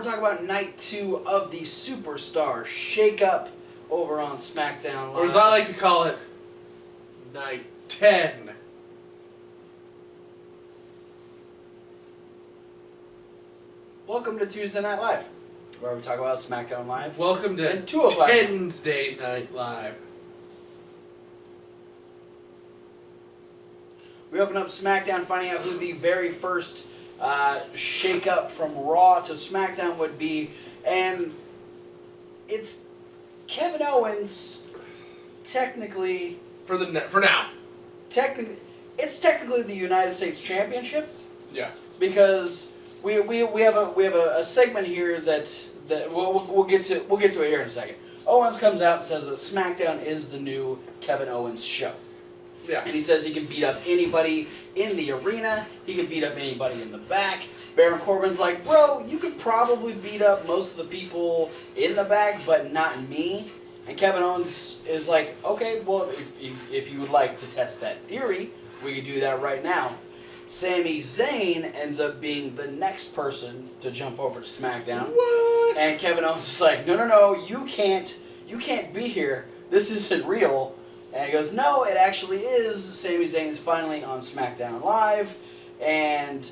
we're talking about night 2 of the Superstar Shake-Up over on Smackdown Live. Or as I like to call it, night 10. Welcome to Tuesday Night Live, where we talk about Smackdown Live. Welcome to And 2 o'clock. Wednesday Night Live. We open up Smackdown finding out who the very first shake-up from Raw to Smackdown would be, and it's Kevin Owens. Technically, For now. It's technically the United States Championship. Yeah. Because we have a segment here that we'll get to it here in a second. Owens comes out and says that SmackDown is the new Kevin Owens show. Yeah. And he says he can beat up anybody in the arena. He can beat up anybody in the back. Baron Corbin's like, bro, you could probably beat up most of the people in the back, but not me. And Kevin Owens is like, okay, well, if you would like to test that theory, we could do that right now. Sami Zayn ends up being the next person to jump over to SmackDown. What? And Kevin Owens is like, no, you can't be here. This isn't real. And he goes, no, it actually is. Sami Zayn's finally on SmackDown Live, and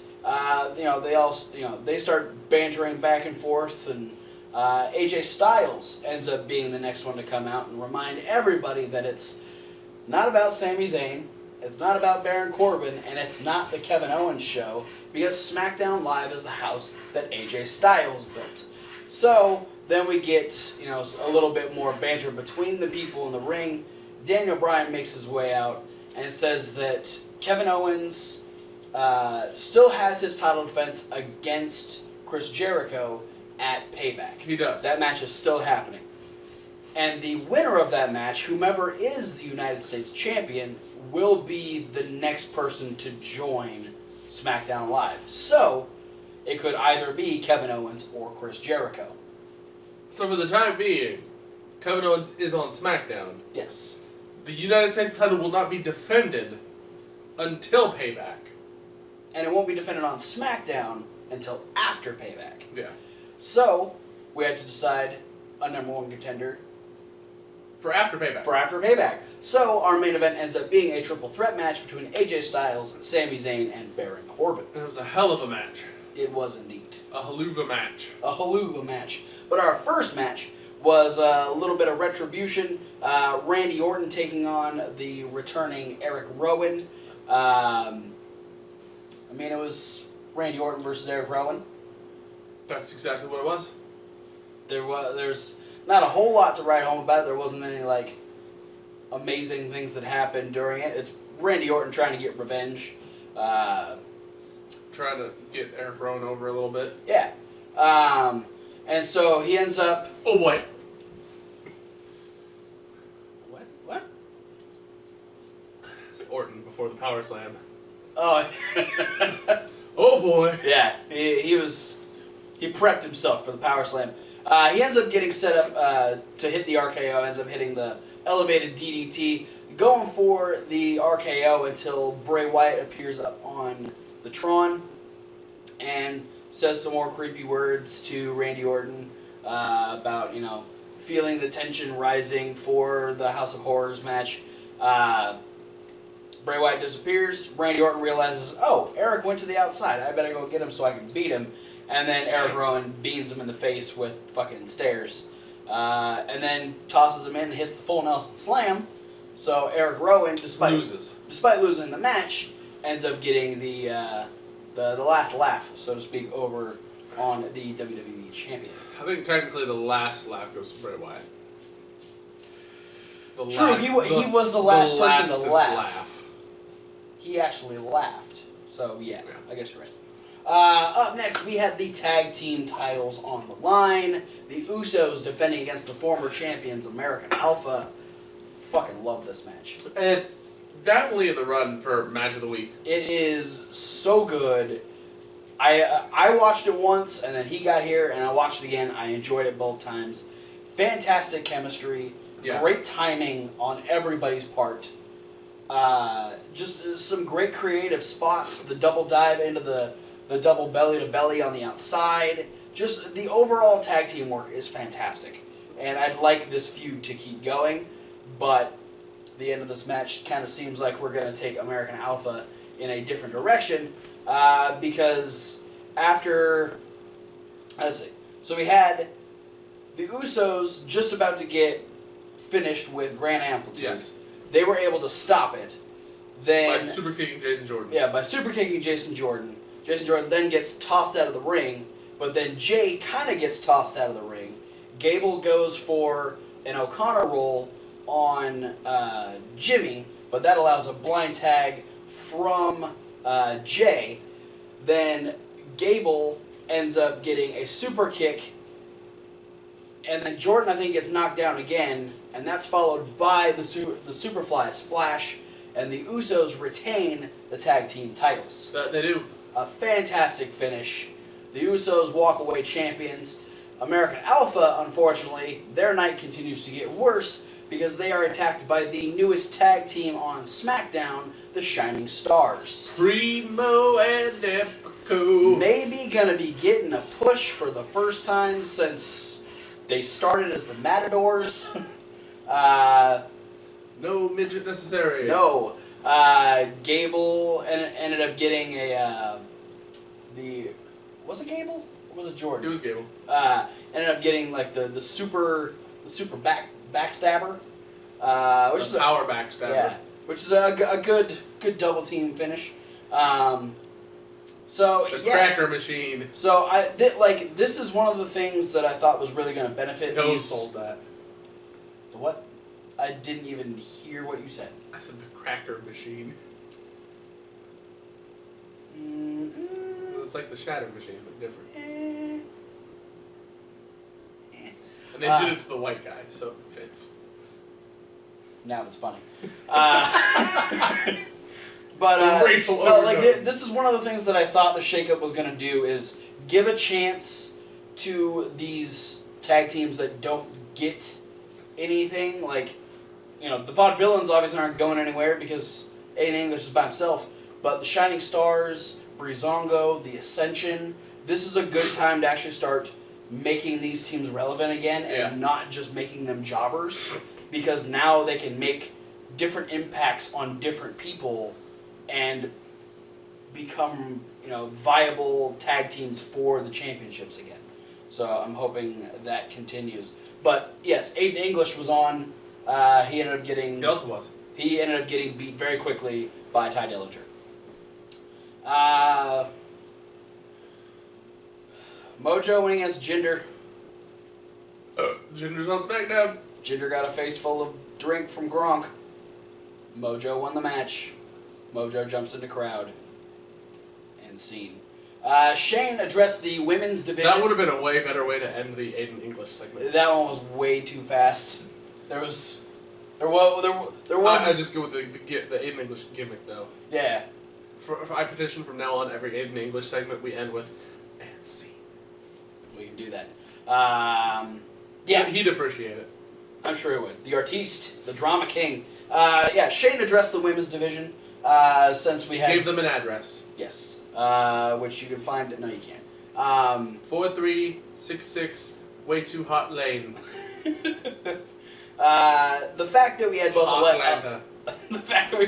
they start bantering back and forth, and AJ Styles ends up being the next one to come out and remind everybody that it's not about Sami Zayn, it's not about Baron Corbin, and it's not the Kevin Owens show, because SmackDown Live is the house that AJ Styles built. So then we get a little bit more banter between the people in the ring. Daniel Bryan makes his way out and says that Kevin Owens still has his title defense against Chris Jericho at Payback. He does. That match is still happening. And the winner of that match, whomever is the United States Champion, will be the next person to join SmackDown Live. So, it could either be Kevin Owens or Chris Jericho. So for the time being, Kevin Owens is on SmackDown. Yes. The United States title will not be defended until Payback. And it won't be defended on SmackDown until after Payback. Yeah. So, we had to decide a number 1 contender For after Payback. So, our main event ends up being a triple threat match between AJ Styles, Sami Zayn, and Baron Corbin. And it was a hell of a match. It was indeed. A haluva match. A haluva match. But our first match was a little bit of retribution. Randy Orton taking on the returning Eric Rowan. It was Randy Orton versus Eric Rowan. That's exactly what it was. There's not a whole lot to write home about it. There wasn't any amazing things that happened during it. It's Randy Orton trying to get revenge. Trying to get Eric Rowan over a little bit. Yeah. And so he ends up... Oh boy. What? It's Orton before the power slam. Oh. Oh boy. Yeah. He prepped himself for the power slam. He ends up getting set up to hit the RKO, ends up hitting the elevated DDT, going for the RKO until Bray Wyatt appears up on the Tron and says some more creepy words to Randy Orton about, feeling the tension rising for the House of Horrors match. Bray Wyatt disappears. Randy Orton realizes, oh, Eric went to the outside. I better go get him so I can beat him. And then Eric Rowan beans him in the face with fucking stairs. And then tosses him in and hits the full Nelson Slam. So Eric Rowan, despite losing the match, ends up getting the last laugh, so to speak, over on the WWE Champion. I think technically the last laugh goes to Bray Wyatt. He was the last person to laugh. He actually laughed. So, yeah, I guess you're right. Up next, we had the tag team titles on the line. The Usos defending against the former champions, American Alpha. Fucking love this match. It's definitely in the run for match of the week. It is so good. I watched it once, and then he got here, and I watched it again. I enjoyed it both times. Fantastic chemistry. Yeah. Great timing on everybody's part. Just some great creative spots. The double dive into the double belly to belly on the outside. just the overall tag team work is fantastic. And I'd like this feud to keep going, but the end of this match kind of seems like we're going to take American Alpha in a different direction, because after, let's see, so we had the Usos just about to get finished with Grand Amplitude. Yes. They were able to stop it. Then, By super kicking Jason Jordan. Yeah, by super kicking Jason Jordan. Jason Jordan then gets tossed out of the ring, but then Jay kind of gets tossed out of the ring. Gable goes for an O'Connor roll on Jimmy, but that allows a blind tag from Jay. Then Gable ends up getting a super kick, and then Jordan, I think, gets knocked down again, and that's followed by the Superfly Splash, and the Usos retain the tag team titles. They do. A fantastic finish. The Usos walk away champions. American Alpha, unfortunately, their night continues to get worse because they are attacked by the newest tag team on Smackdown, the Shining Stars. Primo and Epico. Maybe gonna be getting a push for the first time since they started as the Matadors. No midget necessary. No. Gable ended up getting was it Gable? Or was it Jordan? It was Gable. Ended up getting like the super backstabber. Which is power backstabber. Yeah, which is a good double team finish. So The yeah. cracker machine. So this is one of the things that I thought was really going to benefit No these. sold that. The what? I didn't even hear what you said. I said the cracker machine. It's like the shatter machine, but different. And they did it to the white guy, so it fits. Now that's funny. But racial no, like overtone. this is one of the things that I thought the shakeup was going to do is give a chance to these tag teams that don't get anything. Like, the Vaudevillains obviously aren't going anywhere because Aiden English is by himself. But the Shining Stars, Breezango, the Ascension, this is a good time to actually start making these teams relevant again and not just making them jobbers, because now they can make different impacts on different people and become viable tag teams for the championships again. So I'm hoping that continues. But yes, Aiden English was on. He ended up getting. He also was. He ended up getting beat very quickly by Ty Dillinger. Mojo winning against Jinder. Jinder's on Smackdown. Jinder got a face full of drink from Gronk. Mojo won the match. Mojo jumps in the crowd. And scene. Shane addressed the women's division. That would have been a way better way to end the Aiden English segment. That one was way too fast. There was. I just go with the Aiden English gimmick though. Yeah. For I petition from now on, every Aiden English segment we end with, and scene. We can do that. Yeah. He'd appreciate it. I'm sure he would. The artiste, the drama king. Shane addressed the women's division since we had... Gave them an address. Yes. Which you can find... No, you can't. 4366 Way Too Hot Lane. The fact that we had both... Atlanta. The fact that we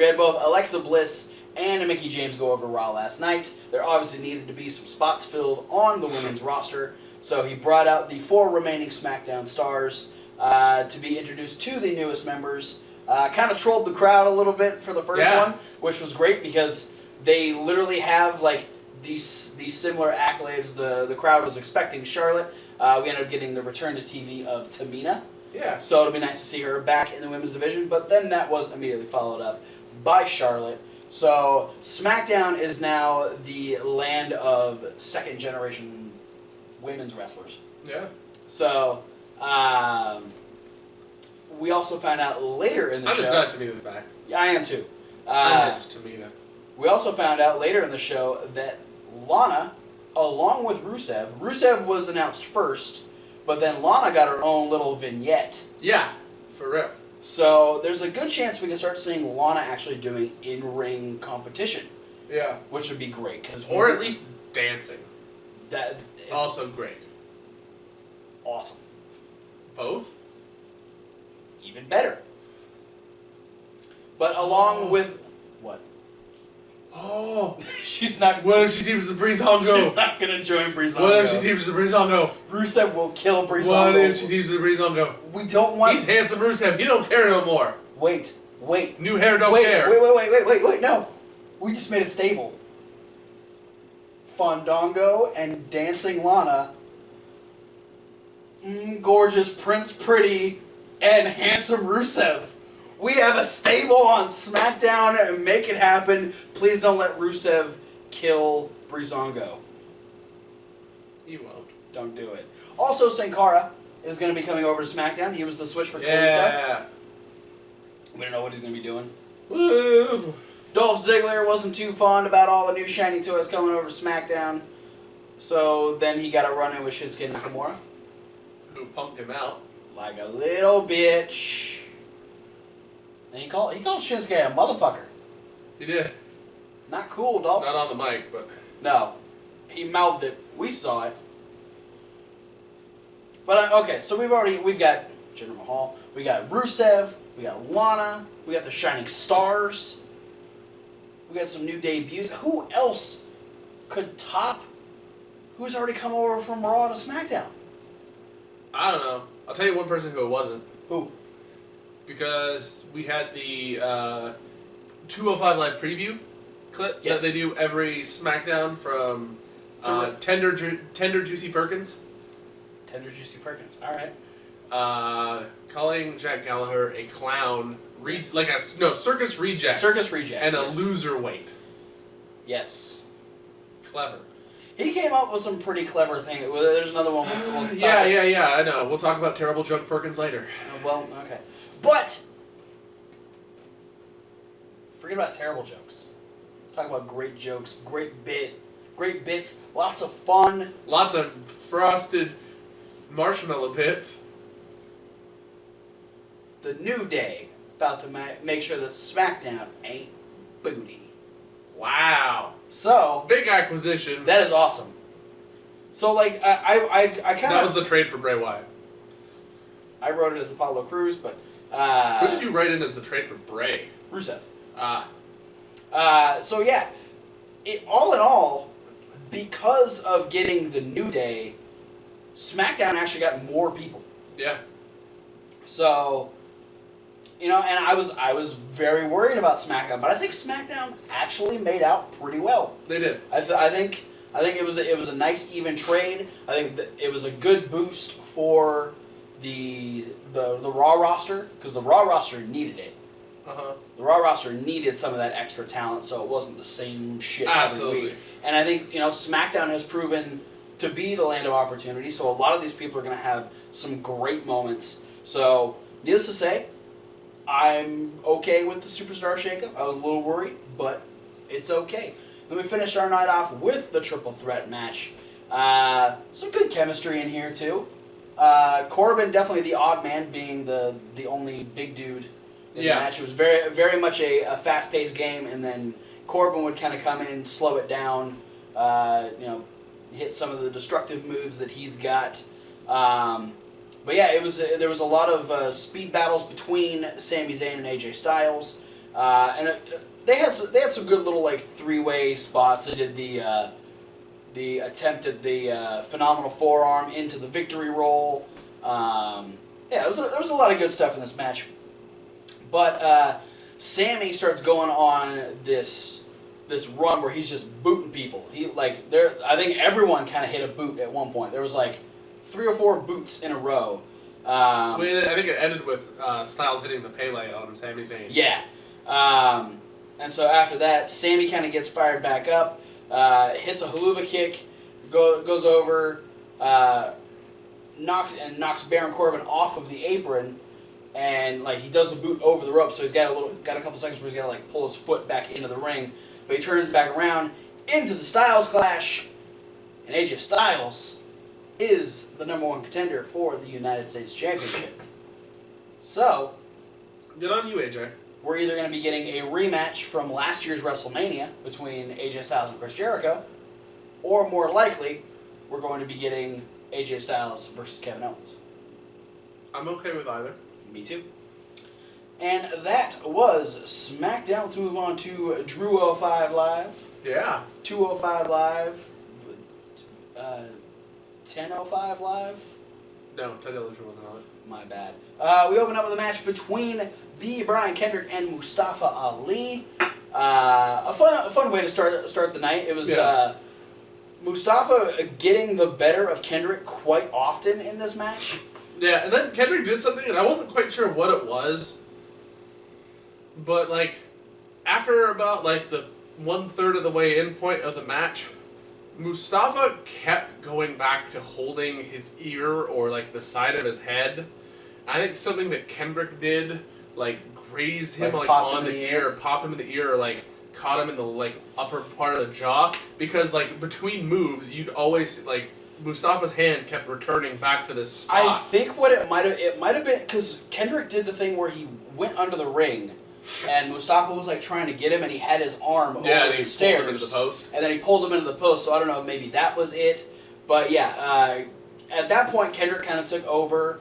had both Alexa Bliss and Mickie James go over Raw last night. There obviously needed to be some spots filled on the women's roster, so he brought out the 4 remaining SmackDown stars to be introduced to the newest members. Kind of trolled the crowd a little bit for the first one, which was great because they literally have these similar accolades. The crowd was expecting Charlotte. We ended up getting the return to TV of Tamina. Yeah. So it'll be nice to see her back in the women's division, but then that was immediately followed up by Charlotte. So SmackDown is now the land of second-generation women's wrestlers. Yeah. So we also found out later in the show... I'm just glad Tamina's back. Yeah, I am too. I miss Tamina. We also found out later in the show that Lana, along with Rusev was announced first, but then Lana got her own little vignette. Yeah, for real. So there's a good chance we can start seeing Lana actually doing in-ring competition. Yeah. Which would be great. Or at least dancing. That Also great. Awesome. Both? Even better. But along with... What? Oh! She's not... What if she teams with Breezango? She's not going to join Breezango. What if she teams with Breezango? Rusev will kill Breezango. What if she teams with Breezango? We don't want... He's handsome Rusev. He don't care no more. Wait. New hair don't care. Wait, no. We just made a stable. Fandango and Dancing Lana. Gorgeous Prince Pretty and Handsome Rusev. We have a stable on SmackDown and make it happen. Please don't let Rusev kill Breezango. He won't. Don't do it. Also, Sin Cara is going to be coming over to SmackDown. He was the switch for Kalisto. Yeah. We don't know what he's going to be doing. Woo. Dolph Ziggler wasn't too fond about all the new shiny toys coming over to SmackDown. So then he got a run-in with Shinsuke Nakamura. Who punked him out. Like a little bitch. And he called Shinsuke a motherfucker. He did. Not cool, Dolph. Not on the mic, but... No. He mouthed it. We saw it. But, okay, so we've got Jinder Mahal, we got Rusev, we got Lana, we got the Shining Stars, we got some new debuts. Who else could top who's already come over from Raw to SmackDown? I don't know. I'll tell you one person who it wasn't. Who? Because we had the 205 Live preview clip Yes. that they do every SmackDown from Tender Juicy Perkins. Tender Juicy Perkins. All right. Calling Jack Gallagher a clown, Yes. circus reject. Circus reject. And a yes. loser weight. Yes. Clever. He came up with some pretty clever things. Well, there's another one. We'll Yeah, I know. We'll talk about Terrible Drunk Perkins later. Well, okay. But, forget about terrible jokes. Let's talk about great jokes, great bits, lots of fun. Lots of frosted marshmallow pits. The New Day about to make sure that SmackDown ain't booty. Wow. So, Big acquisition. that is awesome. So, like, I kind of... That was the trade for Bray Wyatt. I wrote it as Apollo Crews, but... Who did you write in as the trade for Bray? Rusev. Ah. So, yeah. All in all, because of getting the New Day, SmackDown actually got more people. Yeah. So, and I was very worried about SmackDown, but I think SmackDown actually made out pretty well. They did. I think it was a nice even trade. I think that it was a good boost for the Raw roster, because the Raw roster needed it. Uh-huh. The Raw roster needed some of that extra talent, so it wasn't the same shit Absolutely. every week. And I think SmackDown has proven to be the land of opportunity, so a lot of these people are going to have some great moments. So, needless to say, I'm okay with the Superstar shakeup. I was a little worried, but it's okay. Then we finished our night off with the Triple Threat match. Some good chemistry in here, too. Corbin, definitely the odd man, being the only big dude in the match. It was very, very much a fast-paced game, and then Corbin would kind of come in, slow it down, hit some of the destructive moves that he's got. But yeah, there was a lot of speed battles between Sami Zayn and AJ Styles, and they had some good little like three-way spots. They did the attempt at the phenomenal forearm into the victory roll. There was a lot of good stuff in this match. But Sammy starts going on this run where he's just booting people. I think everyone kind of hit a boot at one point. There was like 3 or 4 boots in a row. I think it ended with Styles hitting the Pele on Sami Zayn. Yeah. And so after that, Sammy kind of gets fired back up, hits a haluva kick, goes over, knocks Baron Corbin off of the apron, and like he does the boot over the rope. So he's got a couple seconds where he's got to like pull his foot back into the ring, but he turns back around into the Styles Clash, and AJ Styles is the #1 contender for the United States Championship. So, good on you, AJ. We're either going to be getting a rematch from last year's WrestleMania between AJ Styles and Chris Jericho, or more likely, we're going to be getting AJ Styles versus Kevin Owens. I'm okay with either. Me too. And that was SmackDown. Let's move on to Drew 05 Live. Yeah. 205 Live. 1005 Live. No, Ted Dillinger wasn't on it. My bad. We open up with a match between the Brian Kendrick and Mustafa Ali. A fun way to start the night. It was Mustafa getting the better of Kendrick quite often in this match. Yeah, and then Kendrick did something, and I wasn't quite sure what it was. But, like, after about, like, the 1/3 of the way in point of the match, Mustafa kept going back to holding his ear or, like, the side of his head. I think something that Kendrick did, like, grazed him, like on the ear, popped him in the ear, or, like, caught him in the, like, upper part of the jaw. Because, like, between moves, you'd always, like, Mustafa's hand kept returning back to this spot. I think what it might have been, because Kendrick did the thing where he went under the ring, and Mustafa was like trying to get him, and he had his arm over the stairs, into the post. And then he pulled him into the post. So I don't know if maybe that was it, but yeah, at that point Kendrick kind of took over,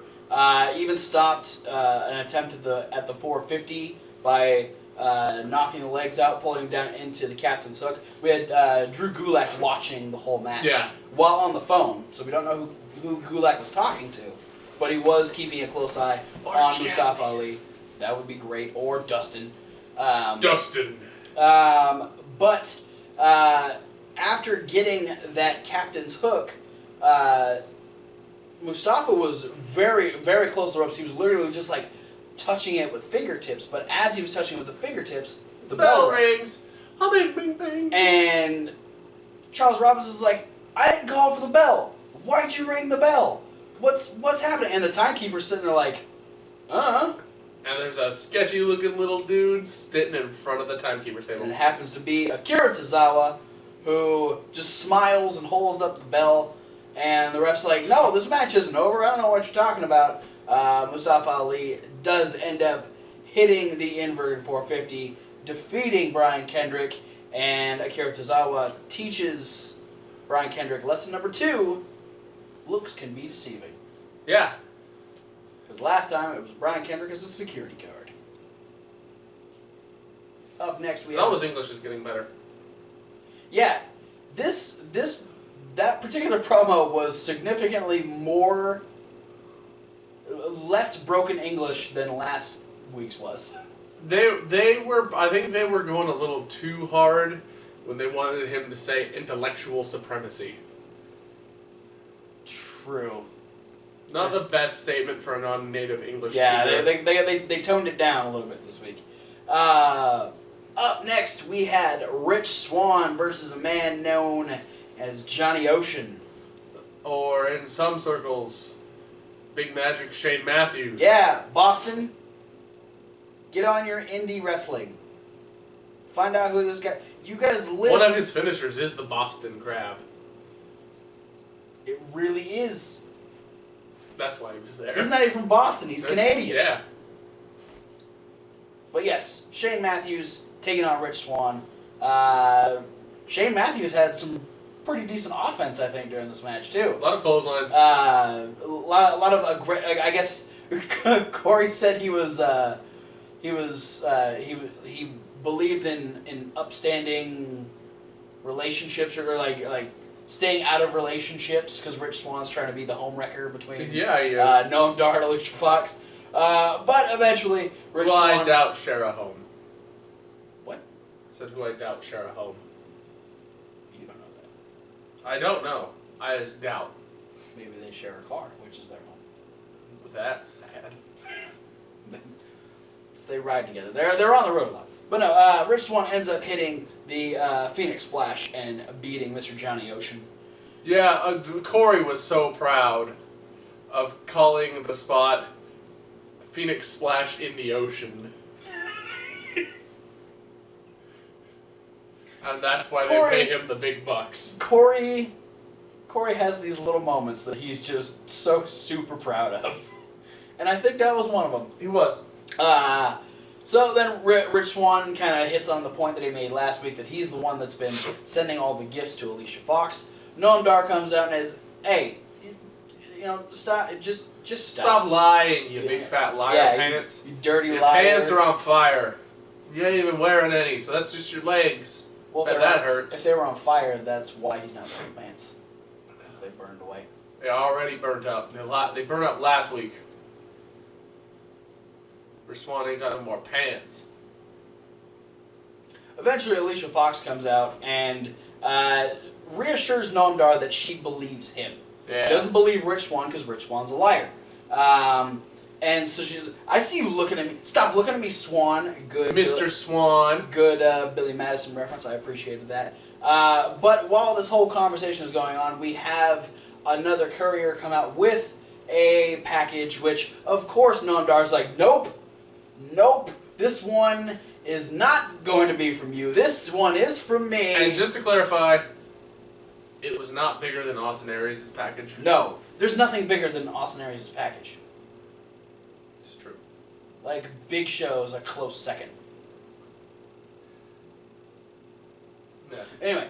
even stopped an attempt at the 450 by knocking the legs out, pulling him down into the captain's hook. We had Drew Gulak watching the whole match while on the phone, so we don't know who Gulak was talking to, but he was keeping a close eye on Mustafa Ali. That would be great, or Dustin. Dustin. But after getting that captain's hook, Mustafa was very, very close to the ropes. He was literally just like touching it with fingertips, but as he was touching it with the fingertips, the bell rings. Bing, bing, bing. And Charles Robinson's like, I didn't call for the bell. Why'd you ring the bell? What's happening? And the timekeeper's sitting there like, And there's a sketchy looking little dude sitting in front of the timekeeper's table. And it happens to be Akira Tozawa, who just smiles and holds up the bell. And the ref's like, no, this match isn't over. I don't know what you're talking about. Mustafa Ali does end up hitting the inverted 450, defeating Brian Kendrick. And Akira Tozawa teaches Brian Kendrick lesson number 2, looks can be deceiving. Yeah. Because last time it was Brian Kendrick as a security guard. Up next we have... Tozawa's English is getting better. Yeah. That particular promo was significantly less broken English than last week's was. I think they were going a little too hard when they wanted him to say intellectual supremacy. True. Not the best statement for a non-native English speaker. Yeah, they toned it down a little bit this week. Up next, we had Rich Swann versus a man known as Johnny Ocean. Or in some circles, Big Magic Shane Matthews. Yeah, Boston. Get on your indie wrestling. Find out who this guy... You guys live... One of his finishers is the Boston Crab. It really is. That's why he was there. He's not even from Boston. He's Canadian. Yeah. But yes, Shane Matthews taking on Rich Swann. Shane Matthews had some pretty decent offense, I think, during this match too. A lot of clotheslines. A lot of I guess Corey said he believed in upstanding relationships or like staying out of relationships because Rich Swann's trying to be the homewrecker between Noam Dar and Alicia Fox. But eventually, Rich Swann... I doubt share a home. What? Said who I doubt share a home. You don't know that. I don't know. I just doubt. Maybe they share a car, which is their home. That's sad. They ride together. They're on the road a lot. But no, Rich Swann ends up hitting the Phoenix Splash and beating Mr. Johnny Ocean. Yeah, Corey was so proud of calling the spot Phoenix Splash in the Ocean. And that's why they pay him the big bucks. Corey has these little moments that he's just so super proud of. And I think that was one of them. He was. So then Rich Swann kind of hits on the point that he made last week that he's the one that's been sending all the gifts to Alicia Fox. Noam Dar comes out and is, hey, stop, just Stop lying, you big fat liar pants. You dirty your liar. Your pants are on fire. You ain't even wearing any, so that's just your legs. Well, that hurts. If they were on fire, that's why he's not wearing pants. Because they burned away. They already burnt up. They burned up last week. Rich Swann ain't got no more pants. Eventually, Alicia Fox comes out and reassures Noam Dar that she believes him. Yeah. She doesn't believe Rich Swann because Rich Swann's a liar. And so I see you looking at me. Stop looking at me, Swan. Good, Mr. Swan. Good Billy Madison reference. I appreciated that. But while this whole conversation is going on, we have another courier come out with a package, which, of course, Noam Dar's like, nope, this one is not going to be from you. This one is from me. And just to clarify, it was not bigger than Austin Aries' package. No, there's nothing bigger than Austin Aries' package. It's true. Like, Big Show's a close second. Yeah. Anyway,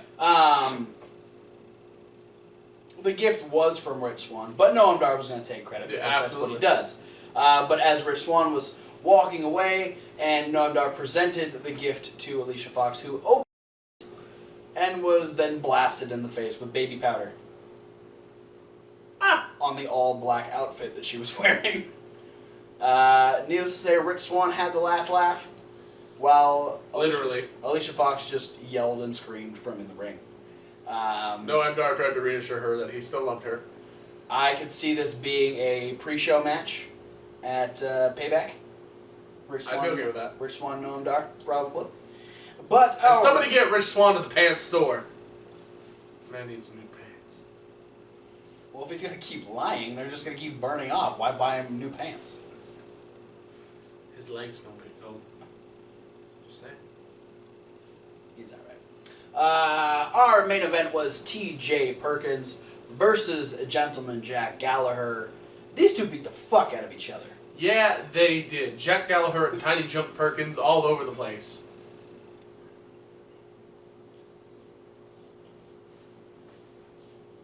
the gift was from Rich Swann, but Noam Dar was going to take credit because that's what he does. But as Rich Swann was walking away, and Noam Dar presented the gift to Alicia Fox, who opened it and was then blasted in the face with baby powder on the all-black outfit that she was wearing. Needless to say, Rich Swann had the last laugh, while Alicia Fox just yelled and screamed from in the ring. Noam Dar tried to reassure her that he still loved her. I could see this being a pre-show match at Payback. I'd be okay with that. Rich Swann, Noam Dar, probably. But somebody get Rich Swann to the pants store. Man needs some new pants. Well, if he's gonna keep lying, they're just gonna keep burning off. Why buy him new pants? His legs don't get cold. Just saying. He's alright. Our main event was T.J. Perkins versus Gentleman Jack Gallagher. These two beat the fuck out of each other. Yeah, they did. Jack Gallagher and Tiny Jump Perkins all over the place.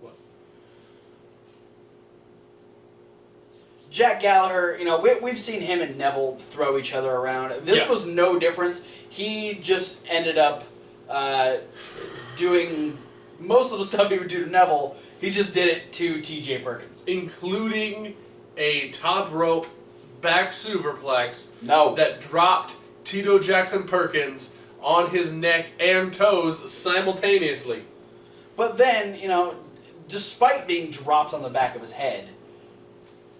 What? Jack Gallagher, we've seen him and Neville throw each other around. This was no difference. He just ended up doing most of the stuff he would do to Neville. He just did it to T.J. Perkins. Including a top rope back superplex No. that dropped Tito Jackson Perkins on his neck and toes simultaneously. But then, despite being dropped on the back of his head,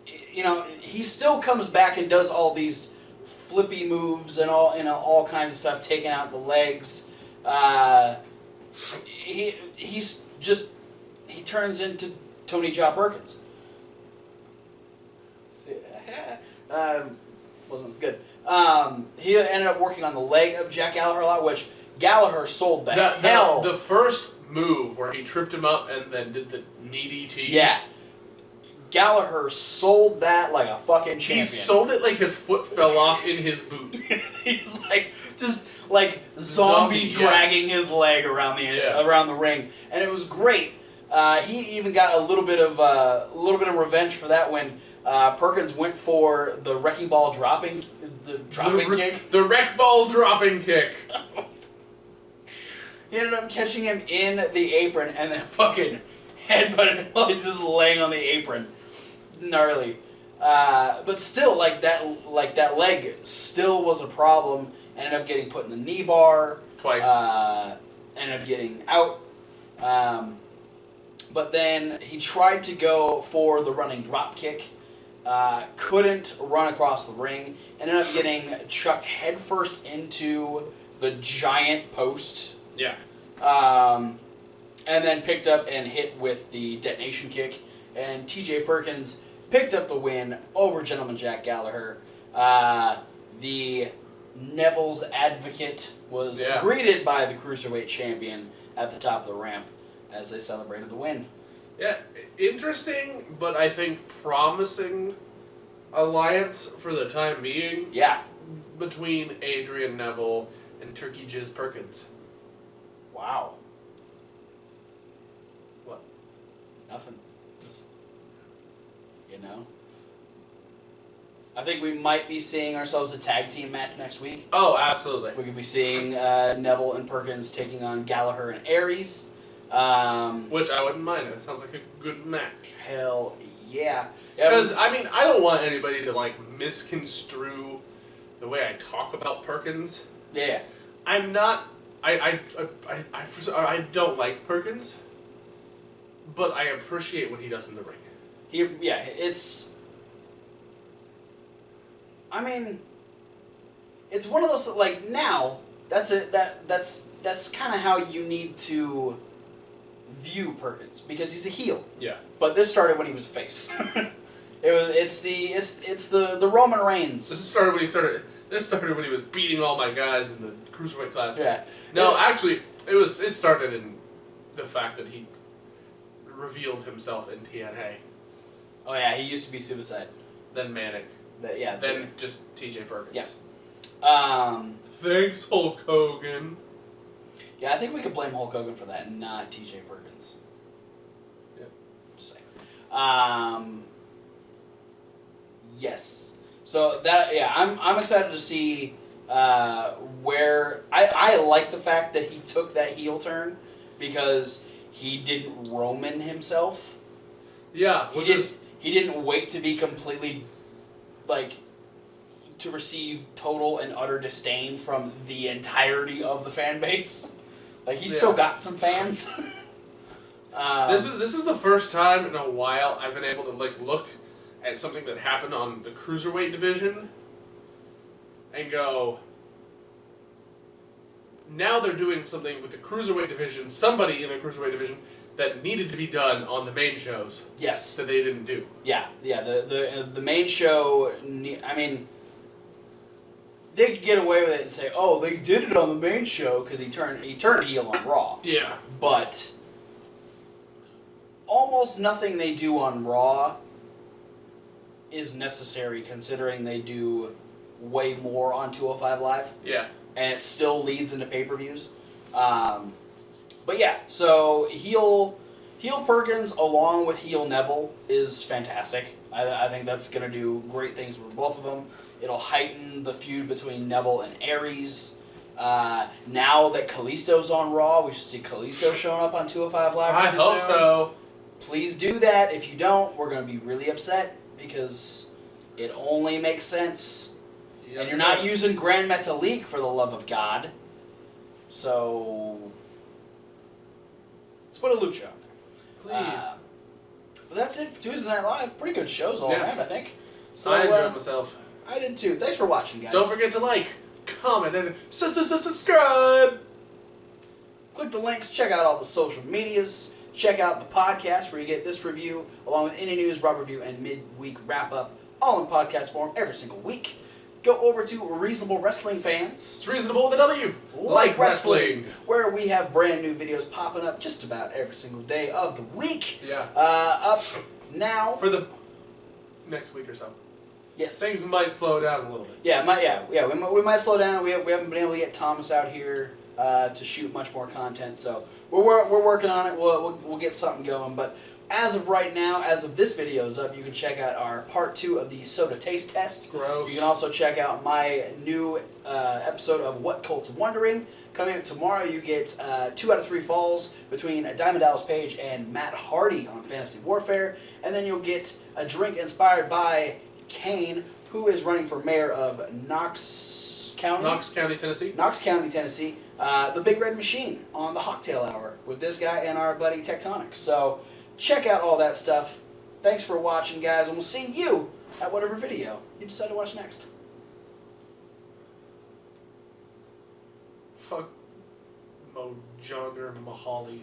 he still comes back and does all these flippy moves and all kinds of stuff, taking out the legs. He turns into Tony Jaw Perkins. Wasn't as good. He ended up working on the leg of Jack Gallagher a lot, which Gallagher sold the hell. The first move where he tripped him up and then did the knee DT. Yeah. Gallagher sold that like a fucking champion. He sold it like his foot fell off in his boot. He's just zombie dragging his leg around the ring, and it was great. He even got a little bit of revenge for that when Perkins went for the wrecking ball dropping kick. The wreck ball dropping kick. He ended up catching him in the apron and then fucking headbutted him while he's just laying on the apron. Gnarly. But still, that leg still was a problem. Ended up getting put in the knee bar. Twice. Ended up getting out. But then he tried to go for the running drop kick. Couldn't run across the ring. Ended up getting chucked headfirst into the giant post. Yeah. And then picked up and hit with the detonation kick. And T.J. Perkins picked up the win over Gentleman Jack Gallagher. The Neville's advocate was greeted by the Cruiserweight champion at the top of the ramp as they celebrated the win. Yeah, interesting, but I think promising alliance for the time being. Yeah. Between Adrian Neville and Turkey Jizz Perkins. Wow. What? Nothing. Just, you know? I think we might be seeing ourselves a tag team match next week. Oh, absolutely. We could be seeing Neville and Perkins taking on Gallagher and Aries. Which I wouldn't mind. It sounds like a good match. Hell yeah. Because, I mean, I don't want anybody to, like, misconstrue the way I talk about Perkins. Yeah. I'm not... I don't like Perkins, but I appreciate what he does in the ring. It's... I mean, it's one of those, like, now, that's kind of how you need to view Perkins, because he's a heel. Yeah. But this started when he was a face. It's the Roman Reigns. This started when he was beating all my guys in the Cruiserweight class. Yeah. No, actually, it started in the fact that he revealed himself in TNA. Oh yeah, he used to be Suicide. Then Manic. Then just TJ Perkins. Yeah. Thanks, Hulk Hogan. Yeah, I think we could blame Hulk Hogan for that, not TJ Perkins. Yeah. Just saying. Yes. So I'm excited to see where I like the fact that he took that heel turn because he didn't Roman himself. Yeah. He didn't wait to be completely to receive total and utter disdain from the entirety of the fan base. Like he's still got some fans. This is the first time in a while I've been able to look at something that happened on the Cruiserweight division and go, now they're doing something with the Cruiserweight division, somebody in the Cruiserweight division, that needed to be done on the main shows. Yes. That they didn't do. Yeah. The main show, I mean, they could get away with it and say, oh, they did it on the main show because he turned heel on Raw. Yeah. But almost nothing they do on Raw is necessary considering they do way more on 205 Live. Yeah. And it still leads into pay-per-views. But yeah, so heel Perkins along with heel Neville is fantastic. I think that's going to do great things for both of them. It'll heighten the feud between Neville and Aries. Now that Kalisto's on Raw, we should see Kalisto showing up on 205 Live. I hope so. Please do that. If you don't, we're going to be really upset because it only makes sense. Yes, and you're not using Grand Metalik for the love of God. So let's put a lucha out there. Please. But that's it for Tuesday Night Live. Pretty good shows all around, I think. So, I enjoyed myself. I did too. Thanks for watching, guys. Don't forget to like, comment, and subscribe. Click the links. Check out all the social medias. Check out the podcast where you get this review, along with any news, Rob review, and midweek wrap-up, all in podcast form every single week. Go over to Reasonable Wrestling Fans. It's reasonable with a W. Like wrestling. Where we have brand new videos popping up just about every single day of the week. Yeah. Up now. For the next week or so. Yes. Things might slow down a little bit. Yeah. We might slow down. We haven't been able to get Thomas out here to shoot much more content, so we're working on it. We'll get something going. But as of right now, as of this video is up, you can check out our part 2 of the soda taste test. Gross. You can also check out my new episode of What Colt's Wondering. Coming up tomorrow, you get 2 out of 3 falls between Diamond Dallas Page and Matt Hardy on Fantasy Warfare, and then you'll get a drink inspired by Kane, who is running for mayor of Knox County, Tennessee. Knox County, Tennessee. The Big Red Machine on the Hawktail Hour with this guy and our buddy Tectonic. So check out all that stuff. Thanks for watching, guys, and we'll see you at whatever video you decide to watch next. Fuck Mojonder Mahali.